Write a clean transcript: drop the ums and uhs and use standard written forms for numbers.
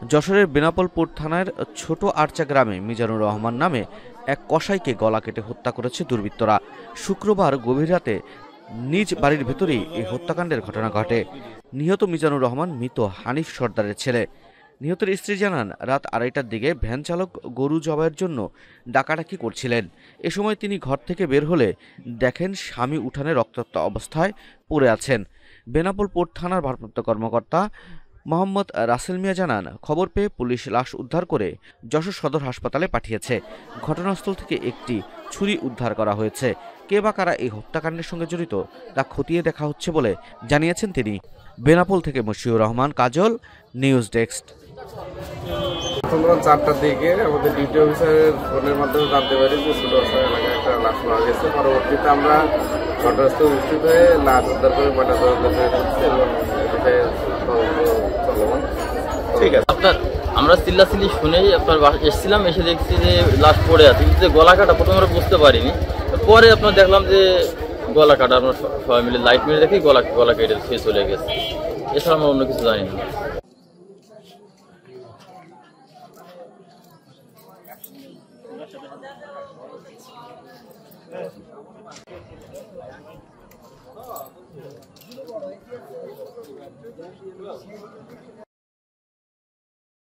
যশোরের বেনাপোলপুর থানার ছোট আরচা গ্রামে মিজানুর রহমান নামে এক কসাইকে গলা কেটে হত্যা করেছে দুর্বৃত্তরা। শুক্রবার গভীর রাতে নিজ বাড়ির ভেতরেই এই হত্যাকাণ্ডের ঘটনা ঘটে। নিহত মিজানুর রহমান মৃত হানিফ সর্দারের ছেলে। নিহতের স্ত্রী জানান, রাত 2:30টার দিকে ভ্যান চালক গরু জবাইয়ের জন্য ডাকাডাকি করছিলেন। এ সময় তিনি ঘর থেকে বের হলে দেখেন স্বামী উঠানে রক্তাক্ত অবস্থায় পড়ে আছেন। বেনাপোল থানার ভারপ্রাপ্ত কর্মকর্তা মোহাম্মদ রাসেল মিয়া জানান, খবর পেয়ে পুলিশ লাশ উদ্ধার করে যশোর সদর হাসপাতালে পাঠিয়েছে। ঘটনাস্থল থেকে একটি ছুরি উদ্ধার করা হয়েছে। কে বা কারা এই হত্যাকাণ্ডের সঙ্গে জড়িত তা খতিয়ে দেখা হচ্ছে বলে জানিয়েছেন তিনি। বেনাপোল থেকে মশিউর রহমান, কাজল, নিউজ ডেস্ক। 4টার দিকে আমাদের ডিউটি অফিসারের ফোনের মাধ্যমে জানতে পারি যে ছোট এলাকায় একটা লাশ পাওয়া গেছে। পরবর্তীতে আমরা ঘটনাস্থলে উপস্থিত হয়ে লাশ উদ্ধার করে ময়নাতদন্ত করে দিচ্ছি এবং চলমান। ঠিক আছে, আমরা চিল্লাচিল্লি শুনেই আপনার এসেছিলাম, এসে দেখছি যে লাশ পড়ে আছে, কিন্তু যে গলা কাটা প্রথমে আমরা বুঝতে পারিনি। পরে আপনার দেখলাম যে গলা কাটা, আমরা সবাই মিলে লাইট মেরে দেখি গলা কেটে খেয়ে চলে গেছে। এছাড়া আমরা অন্য কিছু জানি না।